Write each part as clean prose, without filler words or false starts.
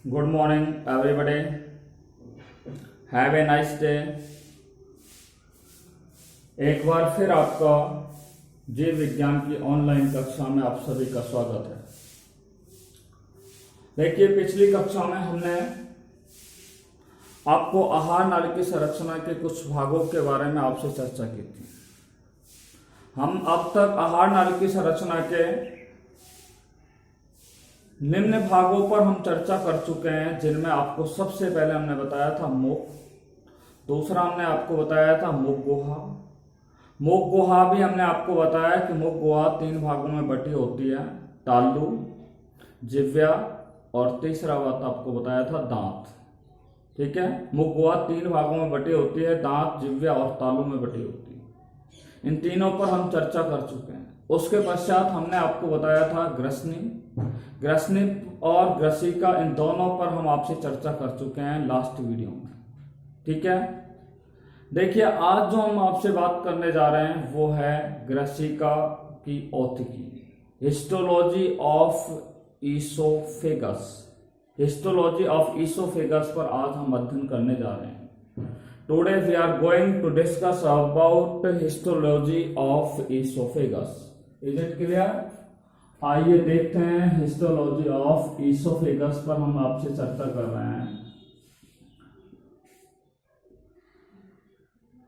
Good morning everybody, have a nice day. एक बार फिर आपका जीव विज्ञान की ऑनलाइन कक्षा में आप सभी का स्वागत है। देखिए, पिछली कक्षा में हमने आपको आहार नाली की संरचना के कुछ भागों के बारे में आपसे चर्चा की थी। हम अब तक आहार नाली की संरचना के निम्न भागों पर हम चर्चा कर चुके हैं, जिनमें आपको सबसे पहले हमने बताया था मुख, दूसरा हमने आपको बताया था मुख गुहा। मुख गुहा भी हमने आपको बताया कि मुख गुहा 3 भागों में बटी होती है, तालु, जिह्वा और तीसरा बात आपको बताया था दांत। ठीक है, मुख गुहा 3 भागों में बटी होती है, दांत, जिह्वा और तालु में बटी होती है। इन तीनों पर हम चर्चा कर चुके हैं। उसके पश्चात हमने आपको बताया था ग्रसनी और ग्रसिका, इन दोनों पर हम आपसे चर्चा कर चुके हैं लास्ट वीडियो में। ठीक है, देखिए आज जो हम आपसे बात करने जा रहे हैं वो है ग्रसिका की औतिकी, histology of esophagus. Histology of esophagus पर आज हम अध्ययन करने जा रहे हैं। Today we are going to discuss about histology of esophagus. Is it clear? आइए देखते हैं, हिस्टोलॉजी ऑफ ईसोफेगस पर हम आपसे चर्चा कर रहे हैं।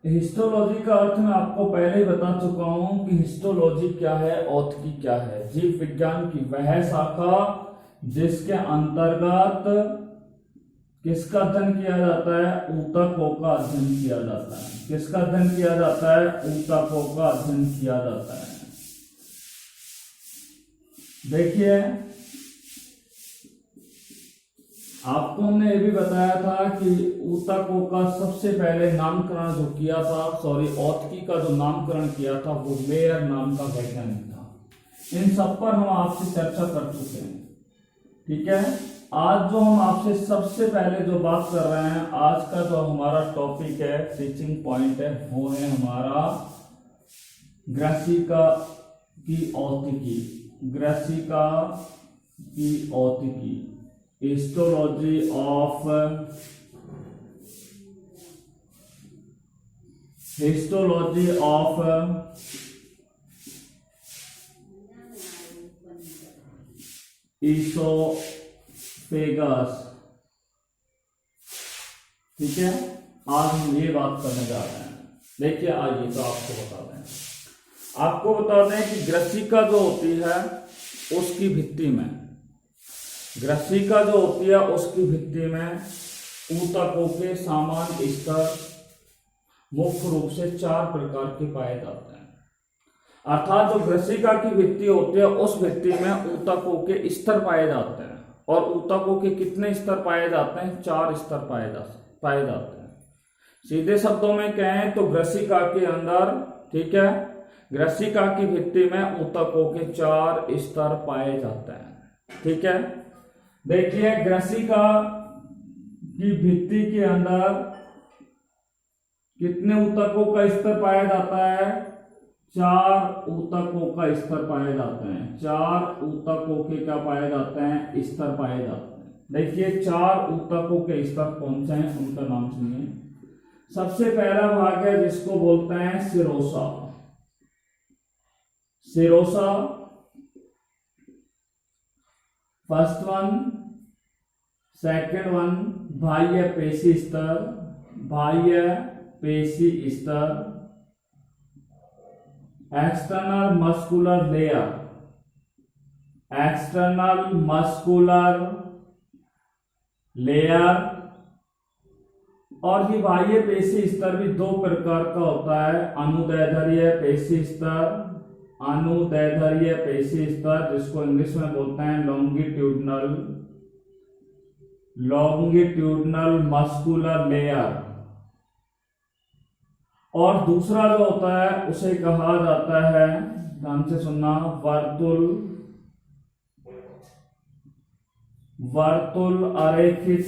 हिस्टोलॉजी का अर्थ मैं आपको पहले ही बता चुका हूं कि हिस्टोलॉजी क्या है, औतिकी क्या है। जीव विज्ञान की वह शाखा जिसके अंतर्गत किसका अध्ययन किया जाता है? ऊतकों का अध्ययन किया जाता है। किसका अध्ययन किया जाता है? ऊतकों का अध्ययन किया जाता है। देखिए, आपको हमने ये भी बताया था कि ऊतकों का सबसे पहले नामकरण जो किया था, औतिकी का जो नामकरण किया था वो मेयर नाम का वैज्ञानिक था। इन सब पर हम आपसे चर्चा कर चुके हैं। ठीक है, आज जो हम आपसे सबसे पहले जो बात कर रहे हैं, आज का जो हमारा टॉपिक है, टीचिंग पॉइंट है, वो है हमारा ग्रसिका की औतिकी। ग्रसिका की औतिकी, हिस्टोलॉजी ऑफ ईसोफेगस। ठीक है, आज हम ये बात करने जा रहे हैं। देखिए, आइए तो आपको बता दें कि ग्रसिका जो होती है उसकी भित्ति में, ग्रसिका जो होती है उसकी भित्ति में ऊतकों के सामान्य स्तर मुख्य रूप से 4 प्रकार के पाए जाते हैं। अर्थात जो ग्रसिका की भित्ति होती है उस भित्ति में ऊतकों के स्तर पाए जाते हैं। और ऊतकों के कितने स्तर पाए जाते हैं? 4 स्तर पाए जाते हैं। सीधे शब्दों में कहें तो ग्रसिका के अंदर, ठीक है, ग्रसिका की भित्ति में ऊतकों के 4 स्तर पाए जाते हैं। ठीक है, देखिए ग्रसिका की भित्ति के अंदर कितने ऊतकों का स्तर पाया जाता है? 4 ऊतकों का स्तर पाए जाते हैं। 4 ऊतकों के क्या पाए जाते हैं? स्तर पाए जाते हैं। देखिए 4 ऊतकों के स्तर कौन से हैं, उनका नाम सुनिए। सबसे पहला भाग है जिसको बोलते हैं serosa. First one, second one बाह्य पेशी स्तर, एक्सटर्नल मस्कुलर लेयर। और ये बाह्य पेशी स्तर भी 2 प्रकार का होता है, अनुदैर्ध्य पेशी स्तर, जिसको इंग्लिश में बोलते हैं लॉन्गिट्यूडनल मस्कुलर लेयर। और दूसरा जो होता है उसे कहा जाता है, ध्यान से सुनना, वर्तुल अरेखित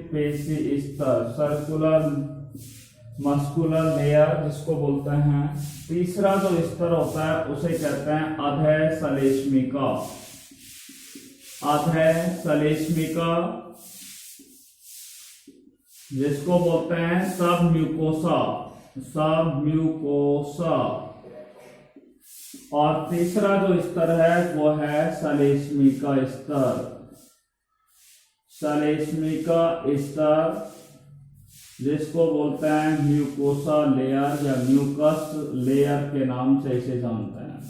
पेशी स्तर, सर्कुलर मस्कुलर लेयर जिसको बोलते हैं। तीसरा जो स्तर होता है उसे कहते हैं अधः सलेष्मिका। अधः सलेष्मिका जिसको बोलते हैं सब म्यूकोसा। सब म्यूकोसा। और तीसरा जो स्तर है वो है सलेष्मिका स्तर। सलेष्मिका स्तर जिसको बोलते हैं म्यूकोसा लेयर या म्यूकस लेयर के नाम से इसे जानते हैं।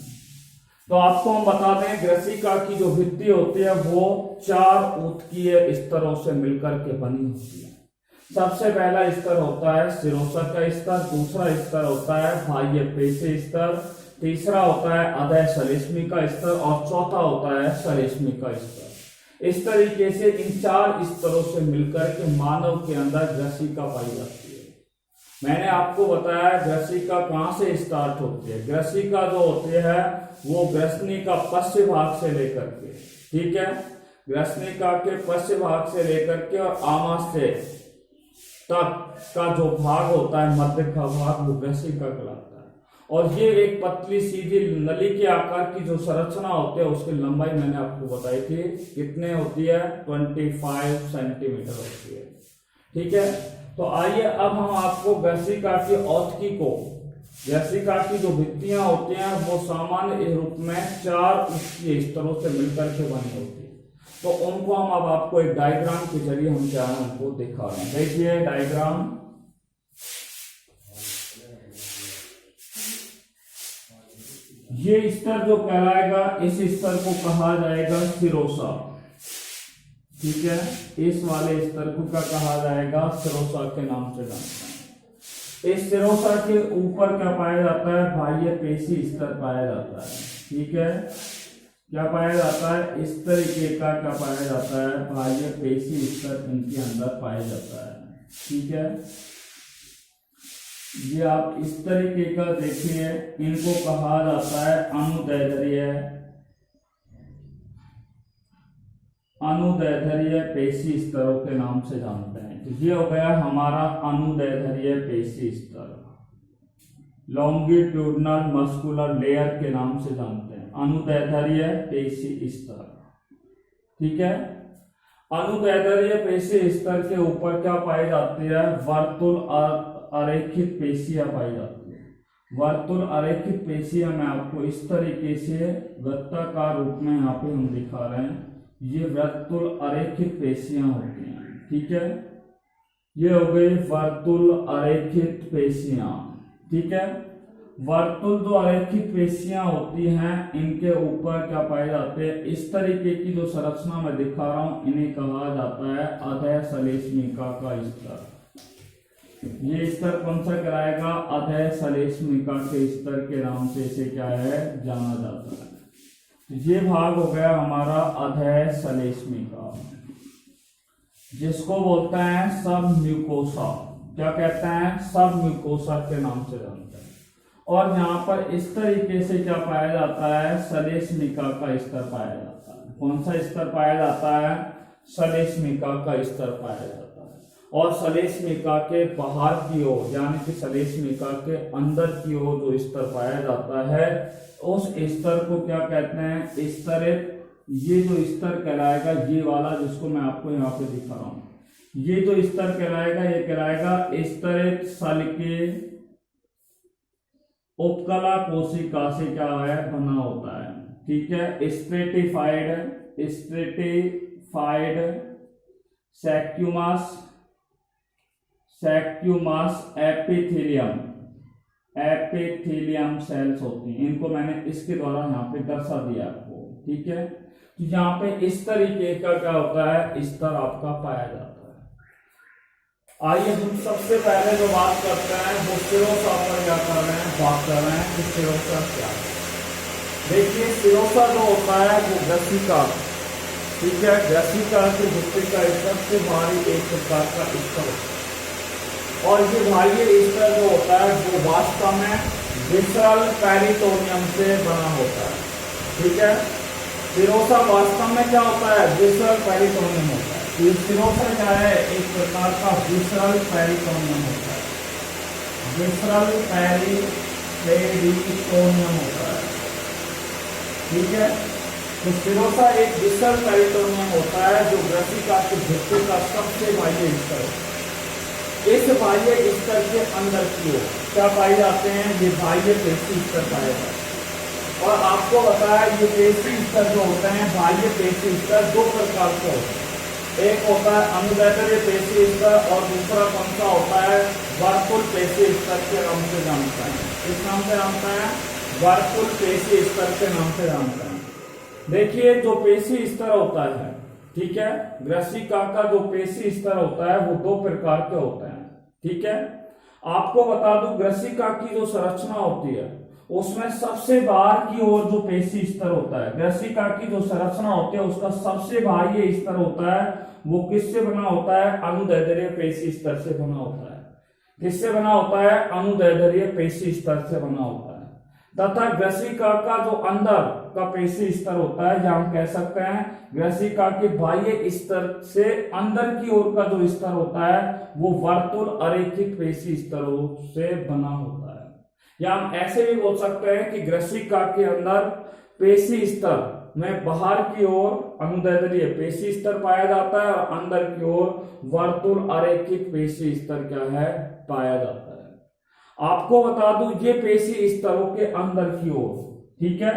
तो आपको हम बता दें ग्रसिका की जो भित्ति होती है वो 4 ऊतकीय स्तरों से मिलकर के बनी होती है। सबसे पहला स्तर होता है शिरोशक का स्तर, दूसरा स्तर होता है बाह्य पेशी स्तर, तीसरा होता है अधः सलेष्मिका स्तर और चौथा होता है सलेष्मिका स्तर। इस तरीके से इन 4 स्तरों से मिलकर के मानव के अंदर ग्रसिका पाई जाती है। मैंने आपको बताया ग्रसिका कहां से स्टार्ट होती है। ग्रसिका जो होती है वो ग्रसनी का पश्च भाग से लेकर के, ठीक है, ग्रसनिका के पश्च भाग से लेकर के और आमाशय तक का जो भाग होता है, मध्य का भाग, वो ग्रसिका कहलाता है। और ये एक पतली सीधी नली के आकार की जो संरचना होती है उसकी लंबाई मैंने आपको बताई थी कितने होती है, 25 सेंटीमीटर होती है, ठीक है। तो आइए अब हम आपको ग्रसिका की औतकी को, ग्रसिका की जो भित्तियां होती हैं वो सामान्य रूप में 4 ऊतकीय स्तरों से मिलकर के बनी होती है। तो उनको हम अब आपको एक डायग्राम के जरिए हम क्या है उनको दिखा रहे हैं। देखिए डायग्राम, ये स्तर जो कहलाएगा इस स्तर को कहा जाएगा शिरोसा, ठीक है। इस वाले स्तर को क्या कहा जाएगा, शिरोसा के नाम से जानते हैं। इस शिरोसा के ऊपर क्या पाया जाता है, बाह्य पेशी स्तर पाया जाता है, ठीक है। क्या पाया जाता है, इस तरीके का क्या पाया जाता है, बाह्य पेशी स्तर इनके अंदर पाया जाता है, ठीक है। ये आप इस तरीके का देखिए, इनको कहा जाता है अनुदैर्ध्य, अनुदैर्ध्य पेशी स्तरों के नाम से जानते हैं। तो ये हो गया हमारा अनुदैर्ध्य पेशी स्तर, लॉन्गिट्यूडनल मस्कुलर लेयर के नाम से जानते हैं, अनुदैर्ध्य पेशी स्तर, ठीक है। अनुदैर्ध्य पेशी स्तर के ऊपर क्या पाई जाती है, वर्तुल अरेखित पेशियां पाई जाती है। वर्तुल अरेखित पेशियां मैं आपको इस तरीके से वृत्ताकार रूप में यहाँ पे हम दिखा रहे हैं। ये वर्तुल अरेखित पेशियां होती हैं, ठीक है। ये हो गई वर्तुल अरेखित पेशियां, ठीक है। वर्तुल जो अरेखित पेशियां होती हैं इनके ऊपर क्या पाए जाते हैं, इस तरीके की जो संरचना मैं दिखा रहा हूं इन्हें कहा जाता है अधः सलेष्मिका का स्तर। ये स्तर कौन सा कहलाएगा, अधः सलेष्मिका के स्तर के नाम से इसे क्या है जाना जाता है। तो ये भाग हो गया हमारा अधः सलेष्मिका, जिसको बोलते हैं सब म्यूकोसा। क्या कहते हैं, सब म्यूकोसा के नाम से जानते हैं। और यहाँ पर इस तरीके से क्या पाया जाता है, सलेष्मिका का स्तर पाया जाता है। कौन सा स्तर पाया जाता है, सलेष्मिका का स्तर पाया जाता है। और सलेष्मिका के बाहर की ओर यानी कि सलेष्मिका के अंदर की ओर जो स्तर पाया जाता है उस स्तर को क्या कहते हैं, स्तरित। ये जो स्तर कहलाएगा, ये वाला जिसको मैं आपको यहाँ पे दिखा रहा हूँ, ये जो स्तर कहलाएगा ये कहलाएगा स्तरित सल के उपकला कोशिका से क्या है बना होता है, ठीक है। Stratified, stratified squamous, squamous epithelium, epithelium cells होती हैं। इनको मैंने इसके द्वारा यहाँ पे दर्शा दिया आपको, ठीक है। तो यहाँ पे इस तरीके का क्या होता है, स्तर आपका पाया जाता है। आइए हम सबसे पहले जो बात करते हैं वो शिरोसा पर क्या कर रहे हैं, बात कर रहे हैं कि शिरोसा क्या है। देखिए शिरोसा जो होता है वो ग्रसिका, ठीक है, ग्रसिका की भित्ति का सबसे भारी एक प्रकार का स्तर होता है। और ये बाह्य स्तर जो होता है वो वास्तव में विसरल पेरिटोनियम से बना होता है, ठीक है। शिरोसा वास्तव में क्या होता है, विसरल पेरिटोनियम होता है। ये शिरोसा क्या है, एक प्रकार का विसरल पेरिटोनियम होता है। विसरल पेरिटोनियम होता है। ठीक है, तो सिरोसा एक विसरल पेरिटोनियम होता है जो ग्रसिका की भित्ति का सबसे बाह्य स्तर है। इस बाह्य स्तर के अंदर की ओर क्या पाए जाते हैं, ये बाह्य पेशी स्तर पाए जाते हैं। और आपको बताया ये पेशी स्तर जो होते हैं, बाह्य पेशी स्तर दो प्रकार के होते हैं। एक होता है अनुदैर्ध्य पेशी स्तर और दूसरा कौन सा होता है, वर्तुल पेशी स्तर के नाम से जानते हैं। किस नाम से जानते हैं, वर्तुल पेशी स्तर के नाम से जानते हैं। देखिए जो पेशी स्तर होता है, ठीक है, ग्रसिका का जो पेशी स्तर होता है वो दो प्रकार के होते हैं। ठीक है, आपको बता दूं ग्रसिका की जो संरचना होती है उसमें सबसे बाहर की ओर जो पेशी स्तर होता है, ग्रसिका की जो संरचना होती है उसका सबसे बाह्य स्तर होता है, वो किससे बना होता है, अनुदैर्ध्य पेशी स्तर से बना होता है। किससे बना होता है, अनुदैर्ध्य पेशी स्तर से बना होता है। तथा ग्रसिका का जो अंदर का पेशी स्तर होता है, या हम कह सकते हैं ग्रसिका के बाह्य स्तर से अंदर की ओर का जो स्तर होता है वो वर्तुल अरेखित पेशी स्तरों से बना होता है। या हम ऐसे भी बोल सकते हैं कि ग्रसिका के अंदर पेशी स्तर में बाहर की ओर अनुदैर्ध्य पेशी स्तर पाया जाता है और अंदर की ओर वर्तुल अरेखित पेशी स्तर क्या है, पाया जाता है। आपको बता दूं ये पेशी स्तरों के अंदर की ओर, ठीक है,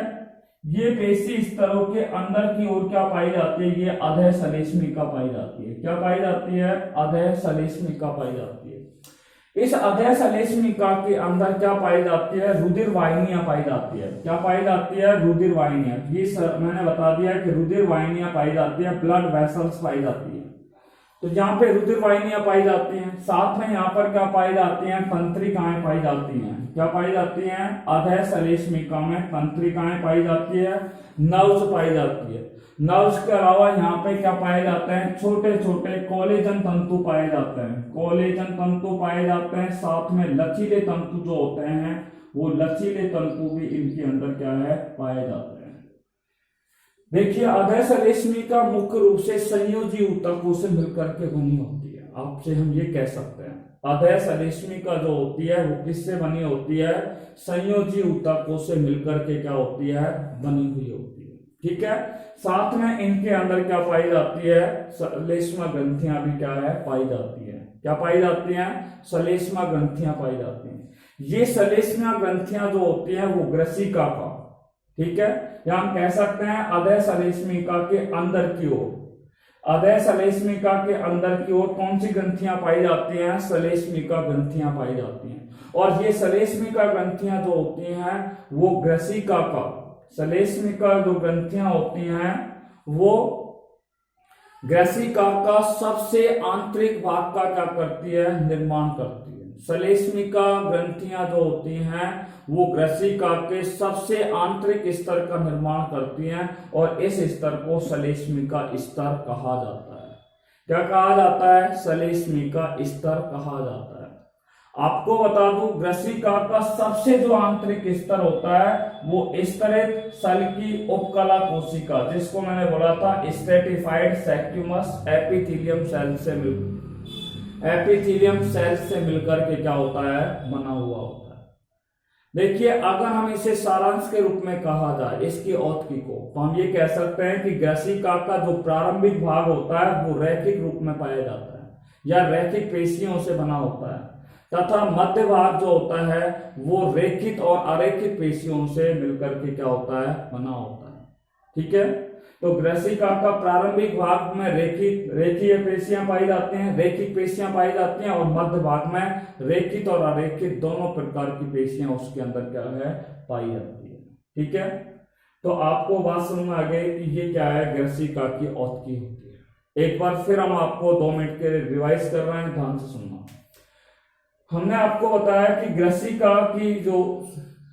ये पेशी स्तरों के अंदर की ओर क्या पाई जाती है, ये अधः सलेस्मिका पाई जाती है। क्या पाई जाती है, अधः सलेस्मिका पाई जाती है। इस अधः सलेस्मिका के अंदर क्या पाई जाती है, रुधिर वाहिनियां पाई जाती है। क्या पाई जाती है, रुधिर वाहिनियां। ये मैंने बता दिया कि रुधिर वाहिनियां पाई जाती है, ब्लड वेसल्स पाई जाती है। तो यहाँ पे रुधिर वाहिनियां पाई जाती हैं, साथ में यहाँ पर क्या पाई जाती हैं, तंत्रिकाएं पाई जाती हैं। क्या पाई जाती हैं, अधः सलेस्मिका में तंत्रिकाएं पाई जाती है, नर्व्स पाई जाती है। नर्व्स के अलावा यहाँ पे क्या पाए जाते हैं, छोटे छोटे कोलेजन तंतु पाए जाते हैं। कोलेजन तंतु पाए जाते हैं, साथ में लचीले तंतु जो होते हैं वो लचीले तंतु भी इनके अंदर क्या है, पाए जाते हैं। देखिए अधः सलेस्मिका मुख्य रूप से संयोजी ऊतकों से मिलकर के बनी होती है। आपसे हम ये कह सकते हैं अधः सलेस्मिका जो होती है वो किससे बनी होती है, संयोजी ऊतकों से मिलकर के क्या होती है, बनी हुई होती है। ठीक है, साथ में इनके अंदर क्या पाई जाती है, सलेस्मा ग्रंथियां भी क्या है, पाई जाती है। क्या पाई जाती हैं, सलेस्मा ग्रंथियां पाई जाती हैं। ये सलेस्मा ग्रंथियां जो होती हैं वो ग्रसिका का, ठीक है, या हम कह सकते हैं अधः सलेस्मिका के अंदर की ओर, अधः सलेस्मिका के अंदर की ओर कौन सी ग्रंथियां पाई जाती हैं, सलेस्मिका ग्रंथियां पाई जाती हैं। और ये सलेस्मिका ग्रंथियां जो होती हैं वो ग्रसिका का, सलेस्मिका जो ग्रंथियां होती हैं वो ग्रसिका का सबसे आंतरिक भाग का क्या करती है, निर्माण करती है। सलेस्मिका ग्रंथियां जो होती हैं वो ग्रसिका के सबसे आंतरिक स्तर का निर्माण करती हैं और इस स्तर को सलेस्मिका स्तर कहा जाता है। क्या कहा जाता है, सलेस्मिका स्तर कहा जाता है। आपको बता दूं ग्रसिका का सबसे जो आंतरिक स्तर होता है वो स्तरित सल की उपकला कोशिका, जिसको मैंने बोला था स्ट्रेटिफाइड सैक्यूमस एपिथेलियम सेल से मिलकर के क्या होता है, बना हुआ होता है। देखिए अगर हम इसे सारांश के रूप में कहा जाए इसकी औतकी को, तो हम ये कह सकते हैं कि ग्रसिका का जो प्रारंभिक भाग होता है वो रैखिक रूप में पाया जाता है या रैखिक पेशियों से बना होता है, तथा मध्य भाग जो होता है वो रेखित और अरेखित पेशियों से मिलकर के क्या होता है, बना होता है। ठीक है, तो ग्रसिका का प्रारंभिक भाग में रेखीय पेशियां पाई जाती हैं, रेखिक पेशियां पाई जाती हैं, और मध्य भाग में रेखित और अरेखित दोनों प्रकार की पेशियां उसके अंदर क्या है, पाई जाती है। ठीक है, तो आपको बात समझ में आ गई कि ये क्या है, ग्रसिका की औतकी होती है। एक बार फिर हम आपको 2 मिनट के रिवाइज कर रहे हैं, ध्यान से सुनना। हमने आपको बताया कि ग्रसिका की जो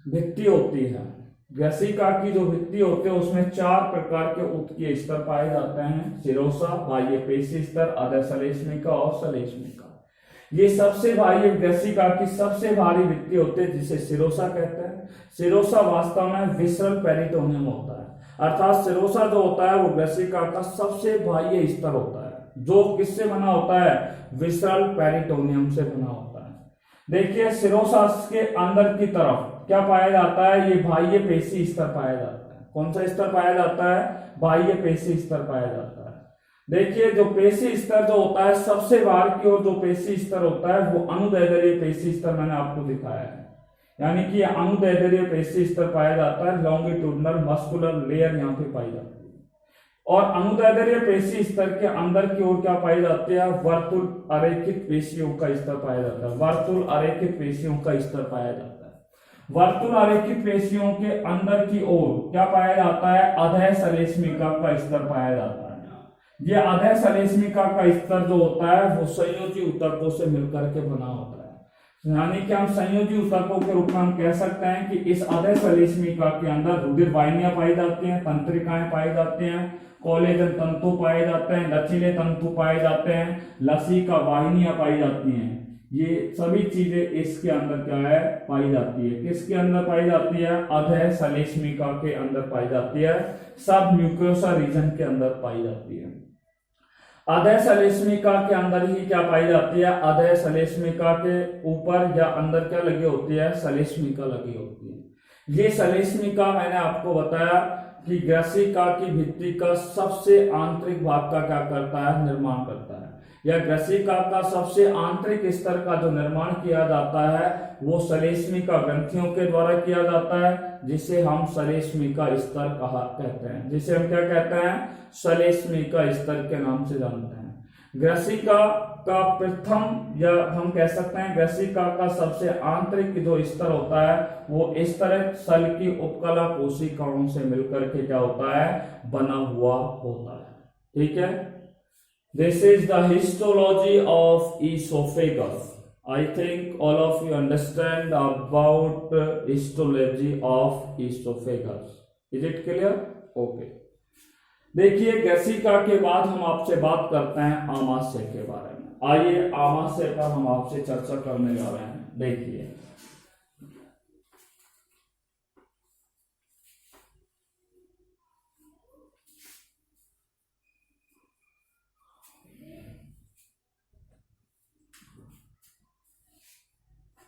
भित्ति होती है, ग्रसिका की जो भित्ति होती है उसमें 4 प्रकार के ऊतकीय स्तर पाए जाते हैं, सिरोसा, बाह्य पेशी स्तर, अधः सलेस्मिका और सलेस्मिका। ये सबसे बाह्य ग्रसिका की सबसे भारी भित्ति होती है जिसे सिरोसा कहते हैं। सिरोसा वास्तव में विसरल पेरिटोनियम होता है, अर्थात सिरोसा जो होता है वो ग्रसिका का सबसे बाह्य स्तर होता है जो किससे बना होता है, विसरल पेरिटोनियम से बना होता है। देखिए सिरोसास के अंदर की तरफ क्या पाया जाता है, ये बाह्य पेशी स्तर पाया जाता है। कौन सा स्तर पाया जाता है, बाह्य पेशी स्तर पाया जाता है। देखिए जो पेशी स्तर जो होता है सबसे बाहर की ओर जो पेशी स्तर होता है वो अनुदैर्ध्य पेशी स्तर मैंने आपको दिखाया है, यानी कि अनुदैर्ध्य पेशी स्तर पाया जाता है, लॉन्गिट्यूडनल मस्कुलर लेयर यहाँ पे पाई जाती है। और अनुदैर्ध्य पेशी स्तर के अंदर की ओर क्या पाई जाती है, वर्तुल अरेखित पेशियों का स्तर पाया जाता है, वर्तुल अरेखित पेशियों का स्तर पाया जाता है। वर्तुल अरेखित पेशियों के अंदर की ओर क्या पाया जाता है, अधः सलेस्मिका का स्तर पाया जाता है। ये अधः सलेस्मिका का स्तर जो होता है वो संयोजी ऊतकों से मिलकर के बना होता है, यानी कि हम संयोजी ऊतकों के रूप में हम कह सकते हैं कि इस अधः सलेस्मिका के अंदर रुधिर वाहिनियां पाई जाती हैं, तंत्रिकाएं पाई जाती हैं, कोलेजन तंतु पाए जाते हैं, लचीले तंतु पाए जाते हैं, लसिका वाहिनियां पाई जाती हैं। ये सभी चीजें इसके अंदर क्या है, पाई जाती है। किसके अंदर पाई जाती है, अधः सलेस्मिका के अंदर पाई जाती है, सब म्यूकोसा रीजन के अंदर पाई जाती है। अधः सलेस्मिका के अंदर ही क्या पाई जाती है, अधः सलेस्मिका के ऊपर या अंदर क्या लगी होती है, सलेस्मिका लगी होती है। ये सलेस्मिका मैंने आपको बताया कि ग्रसिका की भित्ति का सबसे आंतरिक भाग का क्या करता है, निर्माण करता है, या ग्रसिका का सबसे आंतरिक स्तर का जो निर्माण किया जाता है वो सलेस्मिका ग्रंथियों के द्वारा किया जाता है, जिसे हम सलेस्मिका स्तर कहते हैं, जिसे हम क्या कहते हैं, सलेस्मिका स्तर के नाम से जानते हैं। ग्रसिका का प्रथम या हम कह सकते हैं ग्रसिका का सबसे आंतरिक जो स्तर होता है वो इस तरह सल की उपकला कोशिकाओं से मिलकर के क्या होता है, बना हुआ होता है। ठीक है, this is the histology of oesophagus. I think all of you understand about histology of esophagus. Is it clear? Okay. देखिए ग्रसिका के बाद हम आपसे बात करते हैं आमाशय के बारे में। आइए आमाशय पर हम आपसे चर्चा करने जा रहे हैं। देखिए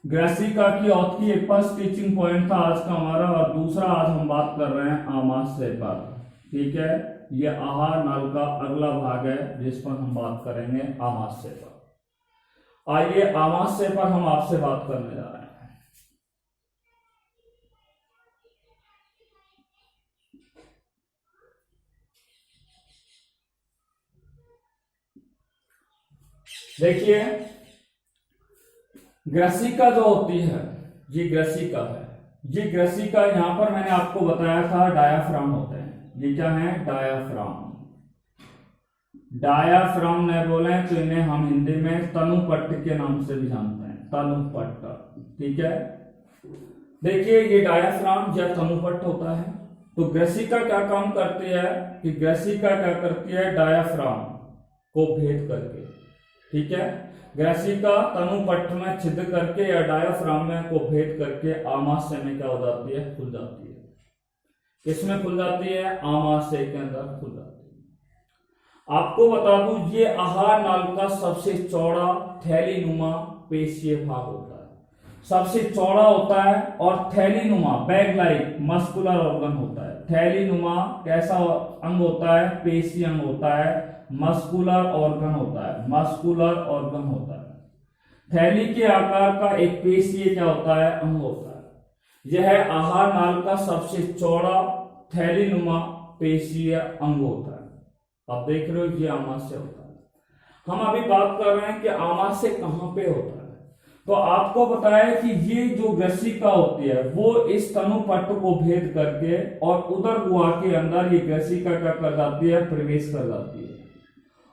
ग्रसिका की औतकी एक फर्स्ट टीचिंग पॉइंट था आज का हमारा, और दूसरा आज हम बात कर रहे हैं आमाशय पर। ठीक है, ये आहार नाल का अगला भाग है जिस पर हम बात करेंगे आमाशय पर। आइए आमाशय पर हम आपसे बात करने जा रहे हैं। देखिए ग्रसिका जो होती है, ये ग्रसिका है, ये ग्रसिका यहां पर मैंने आपको बताया था डायाफ्राम होते हैं। ये क्या है, डायाफ्राम। डायाफ्राम नहीं बोले तो इन्हें हम हिंदी में तनुपट्ट के नाम से भी जानते हैं, तनुपट्ट। ठीक है, देखिए ये डायाफ्राम या तनुपट्ट होता है। तो ग्रसिका क्या काम करती है कि ग्रसिका क्या करती है, डायाफ्राम को भेद करके, ठीक है, ग्रसिका तनुपट्ट में छिद्र करके या डायाफ्राम में को भेद करके आमाशय में क्या हो जाती है, खुल जाती है। किसमें खुल जाती है, आमाशय के अंदर खुल जाती है। आपको बता दूं ये आहार नाल का सबसे चौड़ा थैलीनुमा पेशीय भाग होता है, सबसे चौड़ा होता है, और थैलीनुमा बैग लाइक मस्कुलर ऑर्गन होता है। थैलीनुमा कैसा अंग होता है, पेशी अंग होता है, मस्कुलर ऑर्गन होता है, मस्कुलर ऑर्गन होता है। थैली के आकार का एक पेशीय क्या होता है, अंग होता है। यह आहार नाल का सबसे चौड़ा थैलीनुमा पेशीय अंग होता है। आप देख रहे हो ये आमाशय होता है। हम अभी बात कर रहे हैं कि आमाशय कहां पे होता है। तो आपको बताया कि ये जो ग्रसिका होती है वो इस तनुपट्ट को भेद करके और उदर गुहा के अंदर ये ग्रसिका क्या कर जाती है, प्रवेश कर जाती है।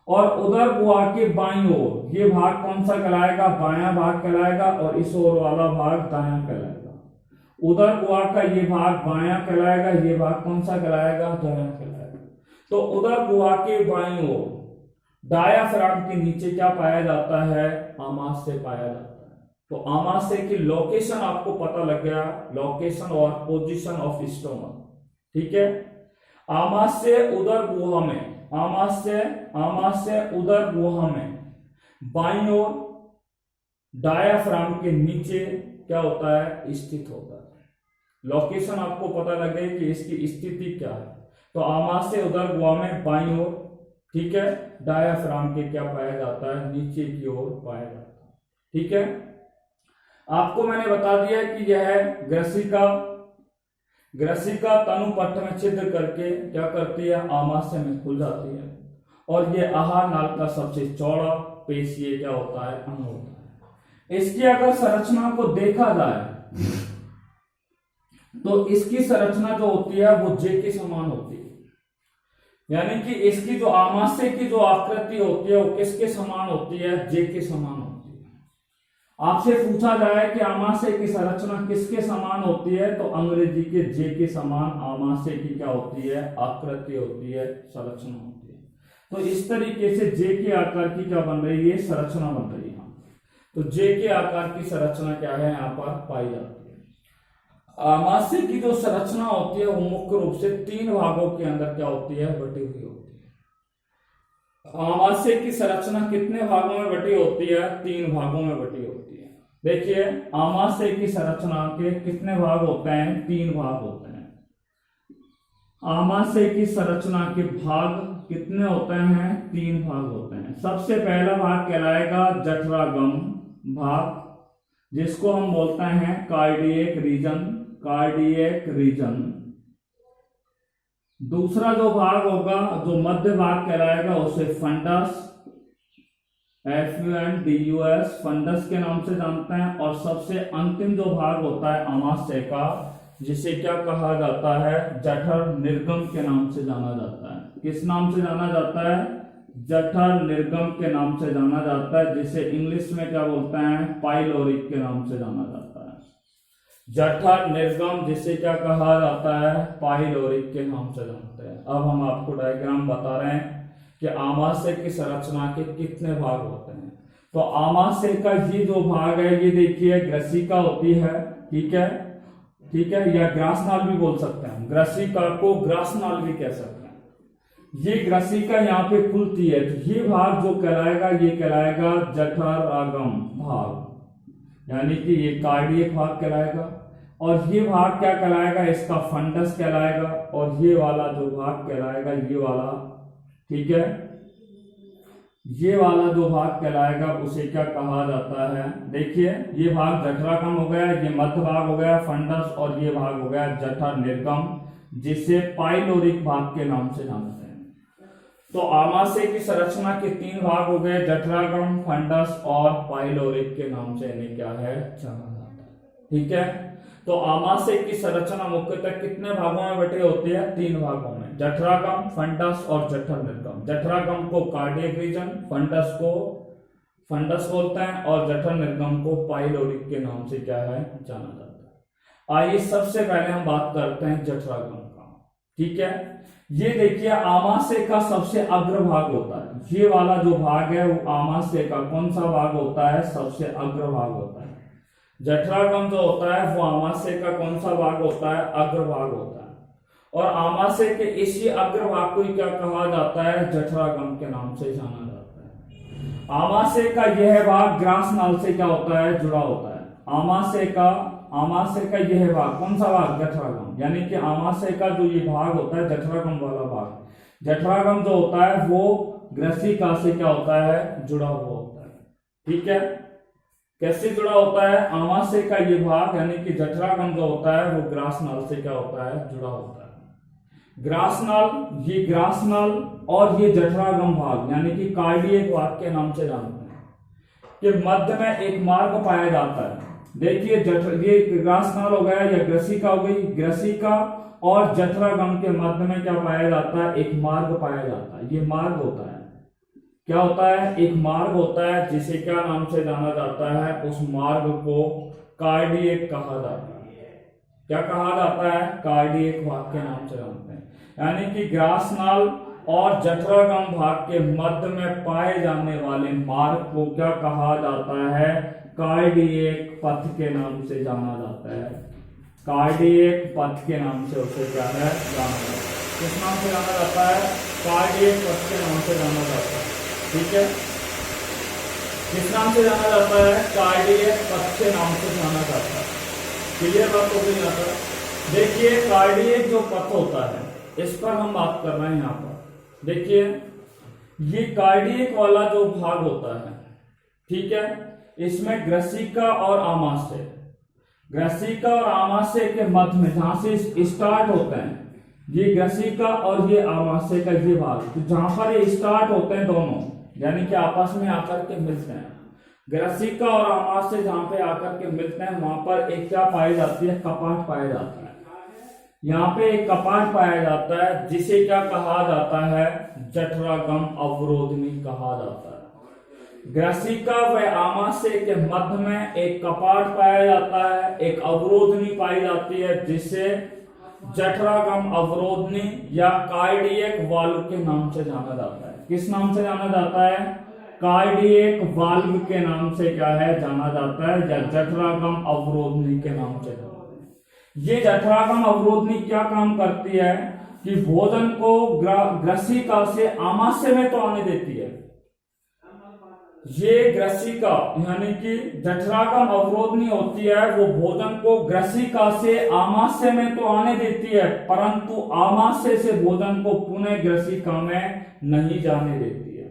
और उदर गुहा के बाईं ओर ये भाग कौन सा कहलाएगा, बायां भाग कहलाएगा, और इस ओर वाला भाग दायां कहलाएगा। उदर गुहा का ये भाग बायां कहलाएगा, ये भाग कौन सा कहलाएगा, दायां कहलाएगा। तो उदर गुहा के बाईं ओर डायाफ्राम के नीचे क्या पाया जाता है, आमाशय पाया जाता है। तो आमाशय की लोकेशन आपको पता लग गया, लोकेशन और पोजीशन ऑफ स्टोमक। ठीक है, आमाशय उदर गुहा में, आमाशय उदर गुहा में बाईं ओर डायाफ्राम के नीचे क्या होता है, स्थित होता है। लोकेशन आपको पता लगे कि इसकी स्थिति क्या है। तो आमाशय उदर गुहा में बाईं ओर, ठीक है, डायाफ्राम के क्या पाया जाता है, नीचे की ओर पाया जाता है। ठीक है, आपको मैंने बता दिया कि यह ग्रसिका तनुपट्ट में छिद्र करके क्या करती है, आमाशय में खुल जाती है। और ये आहार नाल का सबसे चौड़ा पेशीय क्या होता है, अंग होता है। इसकी अगर संरचना को देखा जाए तो इसकी संरचना जो होती है वो जे के समान होती है। यानी कि इसकी जो आमाशय की जो आकृति होती है वो किसके समान होती है, जे के समान होती है। आपसे पूछा जाए कि आमाशय की संरचना किसके समान होती है, तो अंग्रेजी के जे के समान आमाशय की क्या होती है, आकृति होती है, संरचना होती है। तो इस तरीके से जे के आकार की क्या बन रही है, संरचना बन रही है। तो जे के आकार की संरचना क्या है, यहाँ पर पाई जाती है। आमाशय की जो संरचना होती है वो मुख्य रूप से 3 भागों के अंदर क्या होती है, बटी हुई होती है। आमाशय की संरचना कितने भागों में बटी होती है, 3 भागों में बटी होती है। देखिए, आमाशय की संरचना के कितने भाग होते हैं, 3 भाग होते हैं। आमाशय की संरचना के भाग कितने होते हैं, 3 भाग होते हैं। सबसे पहला भाग कहलाएगा जठरागम भाग, जिसको हम बोलते हैं कार्डियक रीजन। दूसरा जो भाग होगा, जो मध्य भाग कहलाएगा, उसे फंडस, FUNDUS, फंडस के नाम से जानते हैं। और सबसे अंतिम जो भाग होता है आमाशय का, जिसे क्या कहा जाता है, जठर निर्गम के नाम से जाना जाता है। किस नाम से जाना जाता है, जठर निर्गम के नाम से जाना जाता है, जिसे इंग्लिश में क्या बोलते हैं, पाइलोरिक के नाम से जाना जाता है। जठर निर्गम जिसे क्या कहा जाता है, पाइलोरिक के नाम से जानते हैं। अब हम आपको डायग्राम बता रहे हैं कि आमाशय की संरचना के कितने भाग होते हैं। तो आमाशय का ये जो भाग है, ये देखिए ग्रसिका होती है, ठीक है, या ग्रासनाल भी बोल सकते हैं। ग्रसिका को ग्रासनाल भी कह सकते हैं। ये ग्रसिका यहाँ पे खुलती है, तो ये भाग जो कहलाएगा, ये कहलाएगा जठरागम भाग, यानी कि ये कार्डियक भाग कहलाएगा। और ये भाग क्या कहलाएगा, इसका फंडस कहलाएगा। और ये वाला जो भाग कहलाएगा, ये वाला, ठीक है, ये वाला जो भाग कहलाएगा उसे क्या कहा जाता है, देखिए ये भाग जठरागम हो गया, ये मध्य भाग हो गया फंडस, और ये भाग हो गया जठर निर्गम, जिसे पाइलोरिक भाग के नाम से जानते हैं। तो आमाशय की संरचना के 3 भाग हो गए, जठरागम, फंडस और पाइलोरिक के नाम से इन्हें क्या है, जाना जाता है। ठीक है, तो आमाशय की संरचना मुख्यतः कितने भागों में बटी होती है, 3 भागों में, जठरागम, फंडस और जठर निर्गम। जठरागम को कार्डियक रीजन, फंडस को फंडस बोलते हैं, और जठर निर्गम को पाइलोरिक के नाम से क्या है, जाना जाता है। आइए सबसे पहले हम बात करते हैं जठरागम का। ठीक है, ये देखिए आमाशय का सबसे अग्रभाग होता है। ये वाला जो भाग है वो आमाशय का कौन सा भाग होता है, सबसे अग्रभाग होता है। जठरागम जो होता है वो आमाशय का कौन सा भाग होता है, अग्रभाग होता है। और आमाशय के इसी अग्रभाग को क्या कहा जाता है, जठरागम के नाम से जाना जाता है। आमाशय का यह भाग ग्रासनाल से क्या होता है, जुड़ा होता है। आमाशय का यह भाग कौन सा भाग, जठरागम, यानी कि आमाशय का जो ये भाग होता है जठरागम वाला भाग, जठरागम जो होता है वो ग्रसिका से क्या होता है, जुड़ा हुआ होता है। ठीक है, कैसे जुड़ा होता है, आमाशय का ये भाग यानी कि जठरागम जो होता है वो ग्रासनाल से क्या होता है, जुड़ा होता है। ग्रासनाल और ये जठरागम भाग यानी कि कार्डियक भाग के नाम से जानते हैं कि मध्य में एक मार्ग पाया जाता है। देखिए ये ग्रासनाल हो गया या ग्रसिका हो गई, ग्रसिका और जठरागम के मध्य में क्या पाया जाता है, एक मार्ग पाया जाता है। ये मार्ग होता है, क्या होता है, एक मार्ग होता है, जिसे क्या नाम से जाना जाता है, उस मार्ग को कार्डियक कहा जाता है। क्या कहा जाता है, कार्डियक भाग के नाम से जानते हैं। यानी कि ग्रासनाल और जठरागम भाग के मध्य में पाए जाने वाले मार्ग को क्या कहा जाता है, कार्डियक पथ के नाम से जाना जाता है। कार्डियक पथ के नाम से उसे क्या है, जाना जाता है। किस नाम से जाना जाता है, कार्डियक पथ के नाम से जाना जाता है। ठीक है, किस नाम से जाना जाता है? कार्डियक पथ के नाम से जाना जाता है। क्लियर बात हो गई यहाँ पर? देखिए कार्डियक जो पथ होता है इस पर हम बात कर रहे हैं यहाँ पर। देखिए ये कार्डियक वाला जो भाग होता है, ठीक है, इसमें ग्रसिका और आमाशय, ग्रसिका और आमाशय के मध्य में जहां से स्टार्ट होते हैं, ये ग्रसिका और ये आमाशय का ये भाग, तो जहां पर ये स्टार्ट होते हैं दोनों, यानी कि आपस में आकर के मिलते हैं, ग्रसिका और आमाशय जहां पे आकर के मिलते हैं वहां पर एक क्या पाई जाती है? कपाट पाया जाता है। यहाँ पे एक कपाट पाया जाता है जिसे क्या कहा जाता है? जठरागम अवरोधनी कहा जाता है। ग्रसिका व आमाशय के मध्य में एक कपाट पाया जाता है, एक अवरोधनी पाई जाती है जिसे जठरागम अवरोधनी या कार्डियक वाल्व के नाम से जाना जाता है। किस नाम से जाना जाता है? कार्डियक वाल्व के नाम से क्या है? जाना जाता है, या जठरागम अवरोधनी के नाम से जाना जाता है। ये जठरागम अवरोधनी क्या काम करती है कि भोजन को ग्रसिका से आमाशय में तो आने देती है। ये ग्रसिका यानी कि जठरागम अवरोधनी होती है, वो भोजन को ग्रसिका से आमाशय में तो आने देती है, परंतु आमाशय से भोजन को पुनः ग्रसिका में नहीं जाने देती है।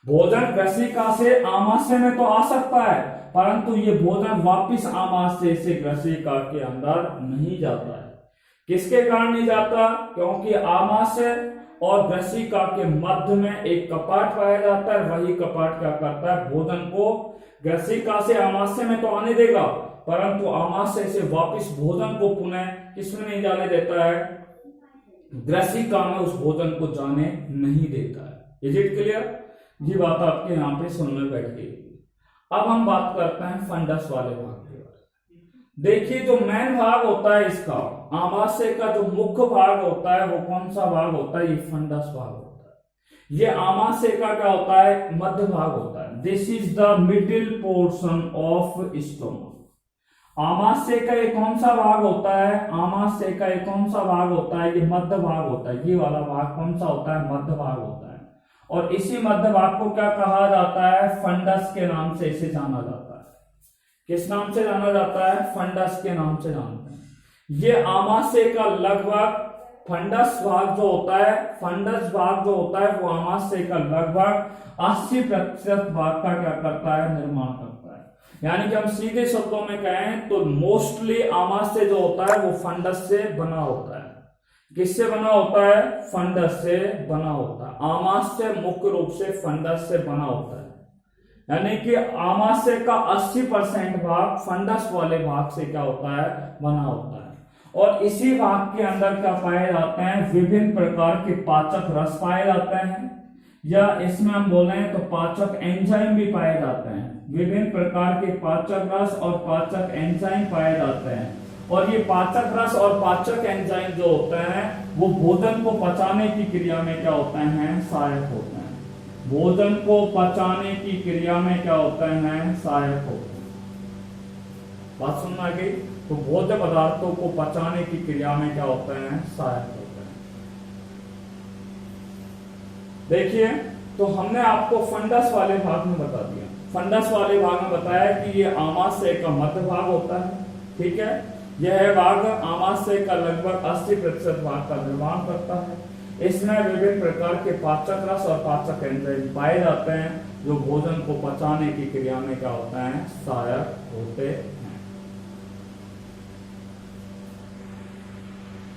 भोजन ग्रसिका से आमाशय में तो आ सकता है, परंतु ये भोजन वापिस आमाशय से ग्रसिका के अंदर नहीं जाता है। किसके कारण नहीं जाता? क्योंकि आमाशय और ग्रसिका के मध्य में एक कपाट पाया जाता है। वही कपाट क्या करता है? भोजन को ग्रसिका से आमाशय में तो आने देगा, परंतु आमाशय से वापस भोजन को पुनः किसमें नहीं जाने देता है? ग्रसिका में उस भोजन को जाने नहीं देता है। Is it clear? ये बात आपके यहाँ पे सुन में बैठ गई। अब हम बात करते हैं फंडस वाले भाग के बारे में। देखिए जो मेन भाग होता है इसका, आमाशय का जो मुख्य भाग होता है वो कौन सा भाग होता है? ये फंडस भाग होता है। ये आमाशय का क्या होता है? मध्य भाग होता है। This is the middle portion of stomach. आमाशय का ये कौन सा भाग होता है? आमाशय का ये कौन सा भाग होता है? ये मध्य भाग होता है। ये वाला भाग कौन सा होता है? मध्य भाग होता है। और इसी मध्य भाग को क्या कहा जाता है? फंडस के नाम से इसे जाना जाता है। किस नाम से जाना जाता है? फंडस के नाम से जानते हैं। ये आमाशय का लगभग फंडस भाग जो होता है, फंडस भाग जो होता है वो आमाशय का लगभग 80% भाग का क्या करता है? निर्माण करता है। यानी कि हम सीधे शब्दों में कहें तो मोस्टली आमाशय जो होता है वो फंडस से बना होता है। किससे बना होता है? फंडस से बना होता है। आमाशय मुख्य रूप से फंडस से बना होता है। यानी कि आमाशय का 80% भाग फंडस वाले भाग से क्या होता है? बना होता है। और इसी भाग के अंदर क्या पाए जाते हैं? विभिन्न प्रकार के पाचक रस पाए जाते हैं, या इसमें हम बोले तो पाचक एंजाइम भी पाए जाते हैं। विभिन्न प्रकार के पाचक रस और पाचक एंजाइम पाए जाते हैं। और ये पाचक रस और पाचक एंजाइम जो होते हैं वो भोजन को पचाने की क्रिया में क्या होते हैं? सहायक होते हैं। भोजन को पचाने की क्रिया में क्या होते हैं? सहायक होते हैं। बात सुनना गई? तो भोज्य पदार्थों को पचाने की क्रिया में क्या होते हैं? सहायक होते हैं। देखिए तो हमने आपको फंडस वाले भाग में बता दिया। फंडस वाले भाग में बताया कि ये आमाशय का मध्य भाग होता है, ठीक है। यह भाग आमाशय का लगभग 80% भाग का निर्माण करता है। इसमें विभिन्न प्रकार के पाचक रस और पाचक एंजाइम पाए जाते हैं जो भोजन को पचाने की क्रिया में क्या होता है? सहायक होते